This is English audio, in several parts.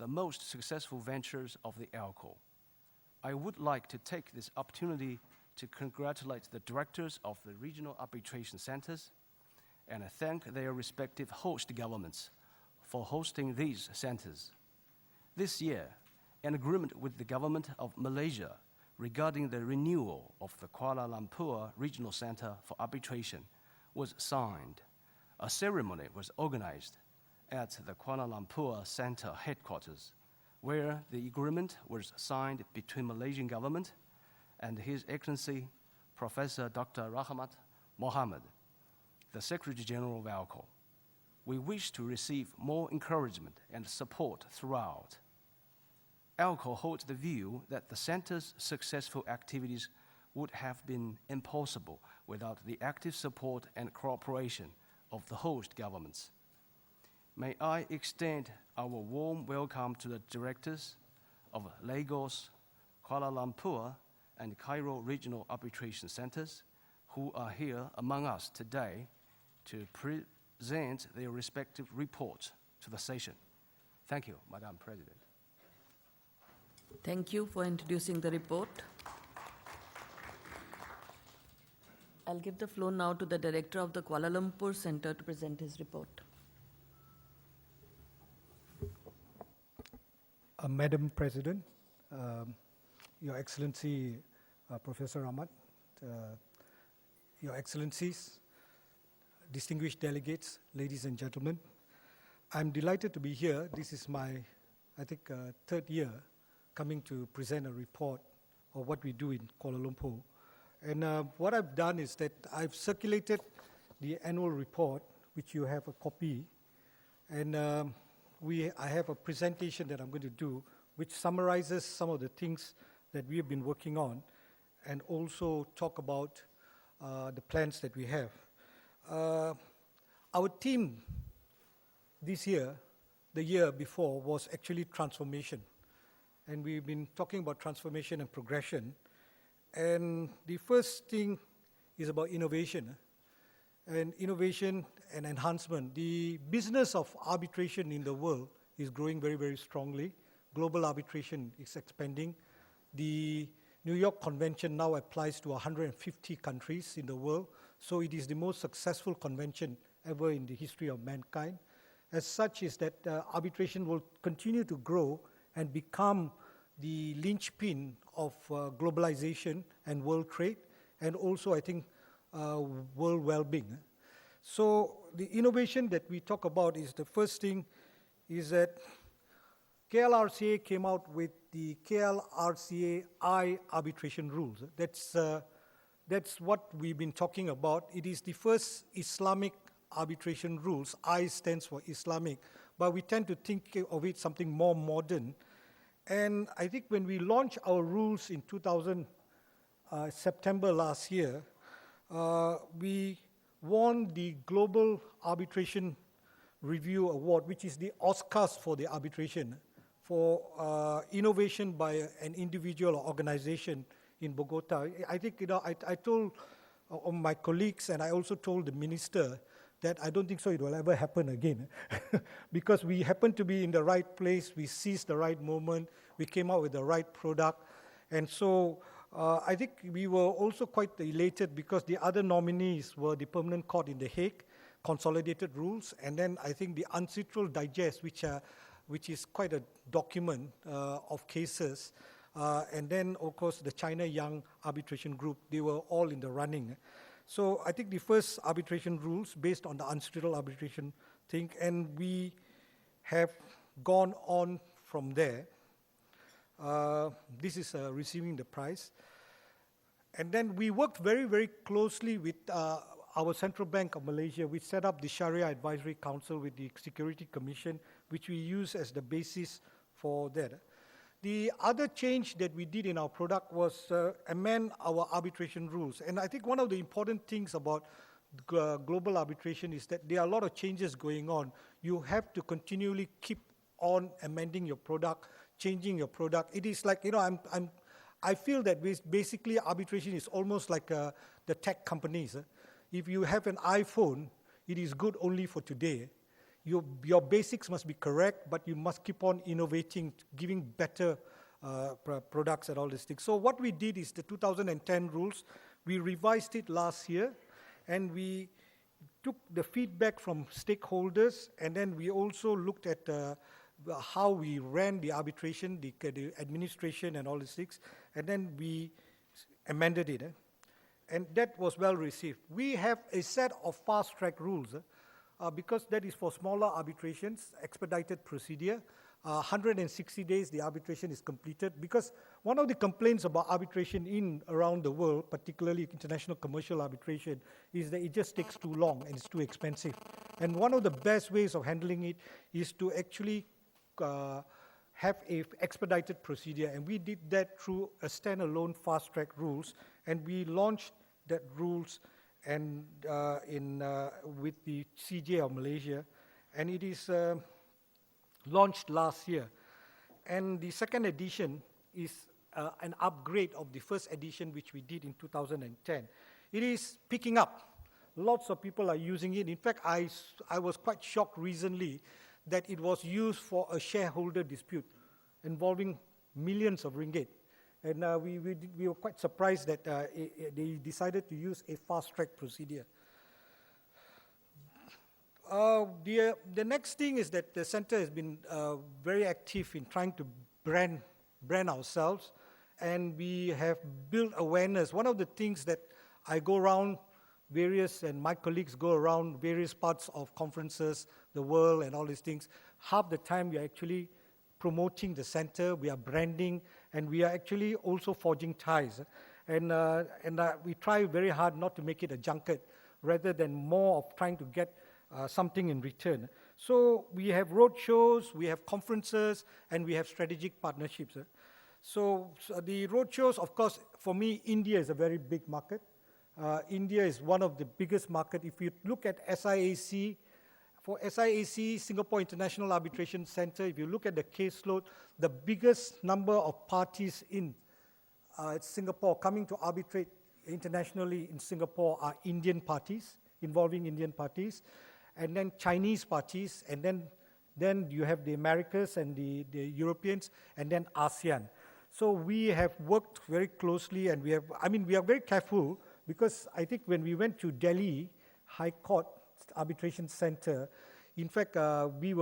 most successful ventures of the ALCO. I would like to take this opportunity to congratulate the directors of the regional arbitration centers and thank their respective host governments for hosting these centers. This year, an agreement with the government of Malaysia regarding the renewal of the Kuala Lumpur Regional Center for Arbitration was signed. A ceremony was organized at the Kuala Lumpur Center headquarters, where the agreement was signed between Malaysian government and His Excellency Professor Dr. Rahmat Mohamad, the Secretary General of ALCO. We wish to receive more encouragement and support throughout. ALCO holds the view that the center's successful activities would have been impossible without the active support and cooperation of the host governments. May I extend our warm welcome to the directors of Lagos, Kuala Lumpur, and Cairo Regional Arbitration Centers who are here among us today to present their respective reports to the session. Thank you, Madam President. Thank you for introducing the report. I'll give the floor now to the Director of the Kuala Lumpur Center to present his report. Madam President, Your Excellency Professor Rahmat, Your Excellencies, distinguished delegates, ladies and gentlemen, I'm delighted to be here. This is my, I think, third year coming to present a report of what we do in Kuala Lumpur. And what I've done is that I've circulated the annual report, which you have a copy, and I have a presentation that I'm going to do, which summarizes some of the things that we have been working on, and also talk about the plans that we have. Our theme this year, the year before, was actually transformation. And we've been talking about transformation and progression. And the first thing is about innovation. And innovation and enhancement. The business of arbitration in the world is growing very, very strongly. Global arbitration is expanding. The New York Convention now applies to 150 countries in the world. So it is the most successful convention ever in the history of mankind. As such is that arbitration will continue to grow and become the linchpin of globalization and world trade, and also, I think, world well-being. So the innovation that we talk about is, the first thing is that KLRCA came out with the KLRCA I arbitration rules. That's what we've been talking about. It is the first Islamic arbitration rules. I stands for Islamic, but we tend to think of it something more modern. And I think when we launched our rules in September last year, we won the Global Arbitration Review Award, which is the Oscars for the arbitration, for innovation by an individual or organization in Bogota. I think, I told my colleagues, and I also told the minister, that I don't think so it will ever happen again. Because we happened to be in the right place, we seized the right moment, we came out with the right product. And so I think we were also quite elated because the other nominees were the Permanent Court in The Hague, Consolidated Rules, and then I think the UNCITRAL Digest, which is quite a document of cases, and then, of course, the China Young Arbitration Group. They were all in the running. So I think the first arbitration rules based on the UNCITRAL arbitration thing, and we have gone on from there. This is receiving the prize. And then we worked very, very closely with our Central Bank of Malaysia. We set up the Sharia Advisory Council with the Security Commission, which we use as the basis for that. The other change that we did in our product was amend our arbitration rules. And I think one of the important things about global arbitration is that there are a lot of changes going on. You have to continually keep on amending your product, changing your product. It is like, I feel that basically arbitration is almost like the tech companies. If you have an iPhone, it is good only for today. your basics must be correct, but you must keep on innovating, giving better products and all these things. So what we did is the 2010 rules, we revised it last year, and we took the feedback from stakeholders, and then we also looked at how we ran the arbitration, the administration and all these things, and then we amended it. And that was well received. We have a set of fast-track rules, because that is for smaller arbitrations, expedited procedure. 160 days the arbitration is completed, because one of the complaints about arbitration around the world, particularly international commercial arbitration, is that it just takes too long and it's too expensive. And one of the best ways of handling it is to actually have a expedited procedure, and we did that through a standalone fast-track rules, and we launched that rules and with the CJ of Malaysia, and it is launched last year. And the second edition is an upgrade of the first edition, which we did in 2010. It is picking up. Lots of people are using it. In fact, I was quite shocked recently that it was used for a shareholder dispute involving millions of ringgit. And we were quite surprised that they decided to use a fast-track procedure. The next thing is that the center has been very active in trying to brand ourselves, and we have built awareness. One of the things that I go around and my colleagues go around various parts of conferences, the world and all these things, half the time we are actually promoting the center, we are branding, and we are actually also forging ties. And we try very hard not to make it a junket, rather than more of trying to get something in return. So we have road shows, we have conferences, and we have strategic partnerships. So the road shows, of course, for me, India is a very big market. India is one of the biggest market. If you look at SIAC, for SIAC, Singapore International Arbitration Center, if you look at the caseload, the biggest number of parties in Singapore coming to arbitrate internationally in Singapore are Indian parties, involving Indian parties, and then Chinese parties, and then you have the Americas and the Europeans, and then ASEAN. So we have worked very closely, and we are very careful, because I think when we went to Delhi High Court Arbitration Center, in fact, we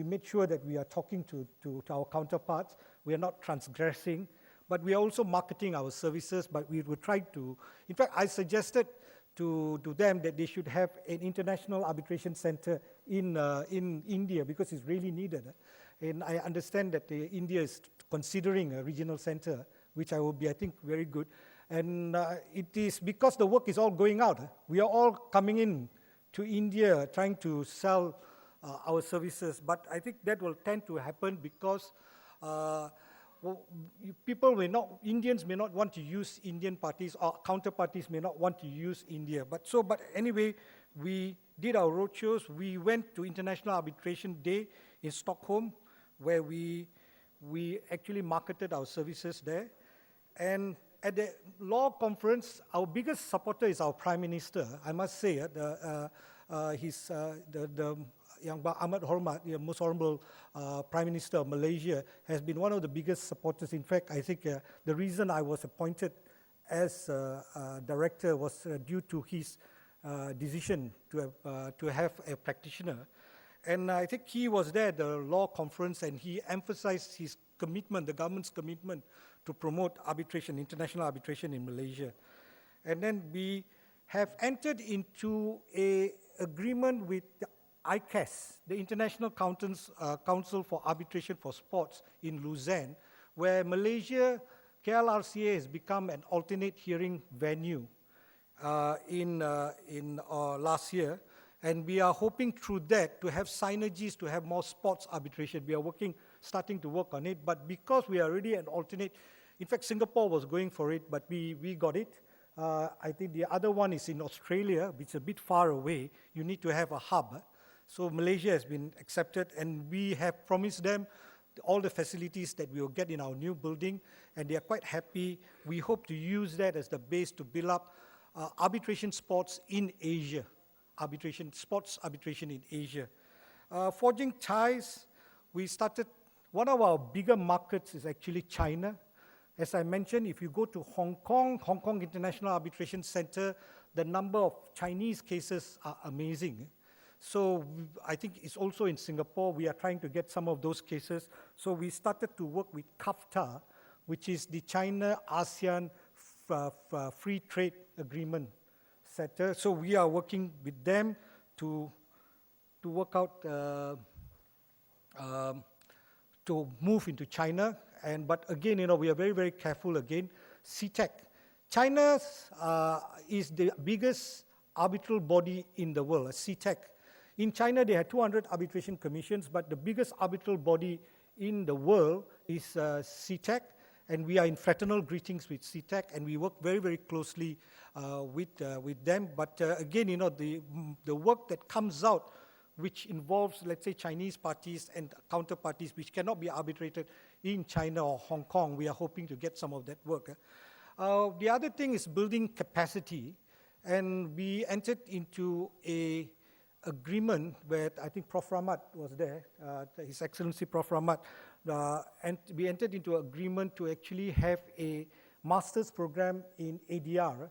made sure that we are talking to our counterparts. We are not transgressing, but we are also marketing our services, but we will try to, in fact, I suggested to them that they should have an international arbitration center in India, because it's really needed. And I understand that India is considering a regional center, which will be, I think, very good. And it is because the work is all going out. We are all coming in to India trying to sell our services, but I think that will tend to happen because Indians may not want to use Indian parties, or counterparties may not want to use India. But anyway, we did our roadshows. We went to International Arbitration Day in Stockholm, where we actually marketed our services there. And at the law conference, our biggest supporter is our Prime Minister. I must say, Yang Amat Hormat, the most honorable Prime Minister of Malaysia, has been one of the biggest supporters. In fact, I think the reason I was appointed as director was due to his decision to have a practitioner. And I think he was there at the law conference, and he emphasized his commitment, the government's commitment, to promote arbitration, international arbitration in Malaysia. And then we have entered into an agreement with the ICAS, the International Council for Arbitration for Sports in Lausanne, where Malaysia, KLRCA has become an alternate hearing venue in last year. And we are hoping through that to have synergies, to have more sports arbitration. We are starting to work on it, but because we are already an alternate, in fact, Singapore was going for it, but we got it. I think the other one is in Australia, which is a bit far away. You need to have a hub. So Malaysia has been accepted, and we have promised them all the facilities that we will get in our new building, and they are quite happy. We hope to use that as the base to build up arbitration sports in Asia, sports arbitration in Asia. Forging ties, we started, one of our bigger markets is actually China. As I mentioned, if you go to Hong Kong International Arbitration Center, the number of Chinese cases are amazing. So I think it's also in Singapore, we are trying to get some of those cases. So we started to work with CAFTA, which is the China-ASEAN Free Trade Agreement Center. So we are working with them to work out, to move into China. But again, we are very, very careful again. CTEC. China is the biggest arbitral body in the world, CTEC. In China, they had 200 arbitration commissions, but the biggest arbitral body in the world is CTEC, and we are in fraternal greetings with CTEC, and we work very, very closely with them. But again, the work that comes out, which involves, let's say, Chinese parties and counterparties, which cannot be arbitrated in China or Hong Kong, we are hoping to get some of that work. The other thing is building capacity, and we entered into a agreement where I think Prof. Rahmat was there, His Excellency Prof. Rahmat, and we entered into an agreement to actually have a master's program in ADR,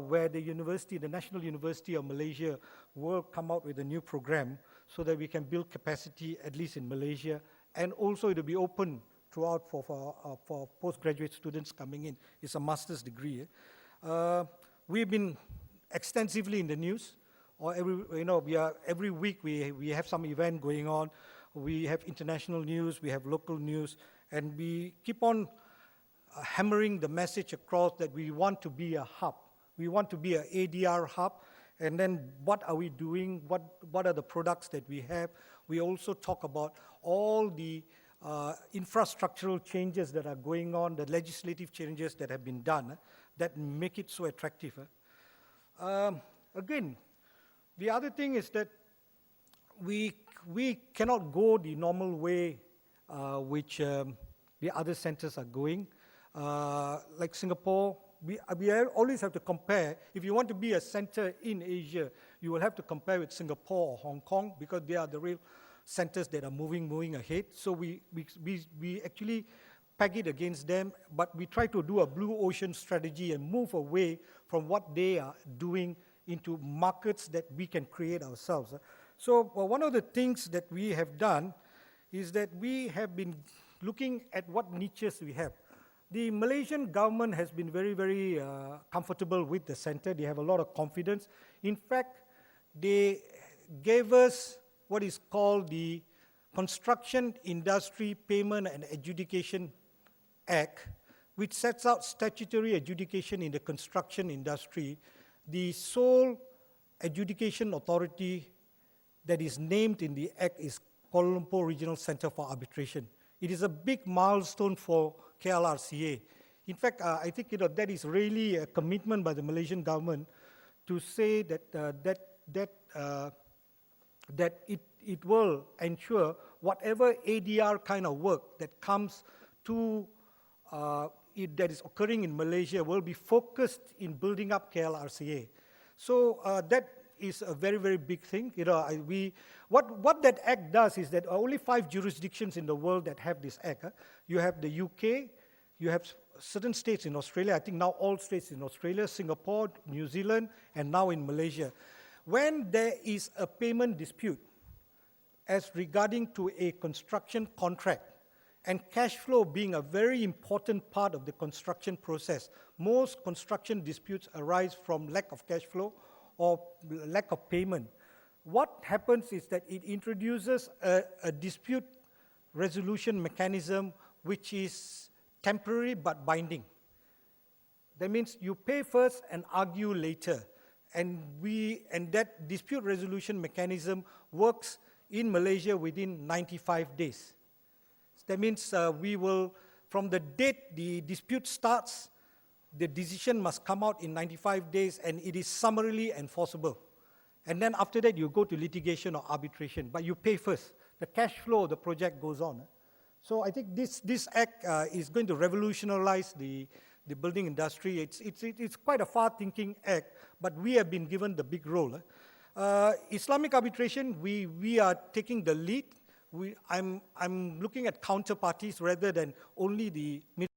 where the university, the National University of Malaysia, will come out with a new program so that we can build capacity, at least in Malaysia, and also it will be open throughout for postgraduate students coming in. It's a master's degree. We've been extensively in the news. Or every week we have some event going on. We have international news, we have local news, and we keep on hammering the message across that we want to be a hub. We want to be an ADR hub, and then what are we doing? What are the products that we have? We also talk about all the infrastructural changes that are going on, the legislative changes that have been done that make it so attractive. Again, the other thing is that we cannot go the normal way which the other centers are going. Like Singapore, we always have to compare. If you want to be a center in Asia, you will have to compare with Singapore or Hong Kong because they are the real centers that are moving ahead. So we actually peg it against them, but we try to do a blue ocean strategy and move away from what they are doing into markets that we can create ourselves. So one of the things that we have done is that we have been looking at what niches we have. The Malaysian government has been very, very comfortable with the center. They have a lot of confidence. In fact, they gave us what is called the Construction Industry Payment and Adjudication Act, which sets out statutory adjudication in the construction industry. The sole adjudication authority that is named in the Act is Kuala Lumpur Regional Center for Arbitration. It is a big milestone for KLRCA. In fact, I think that is really a commitment by the Malaysian government to say that it will ensure whatever ADR kind of work that comes to that is occurring in Malaysia will be focused in building up KLRCA. So that is a very, very big thing. What that act does is that only 5 jurisdictions in the world that have this act. You have the UK, you have certain states in Australia, I think now all states in Australia, Singapore, New Zealand, and now in Malaysia. When there is a payment dispute as regarding to a construction contract, and cash flow being a very important part of the construction process, most construction disputes arise from lack of cash flow or lack of payment. What happens is that it introduces a dispute resolution mechanism which is temporary but binding. That means you pay first and argue later. And that dispute resolution mechanism works in Malaysia within 95 days. That means we will, from the date the dispute starts, the decision must come out in 95 days and it is summarily enforceable. And then after that, you go to litigation or arbitration, but you pay first. The cash flow of the project goes on. So I think this act is going to revolutionize the building industry. It's quite a far-thinking act, but we have been given the big role. Islamic arbitration, we are taking the lead. I'm looking at counterparties rather than only the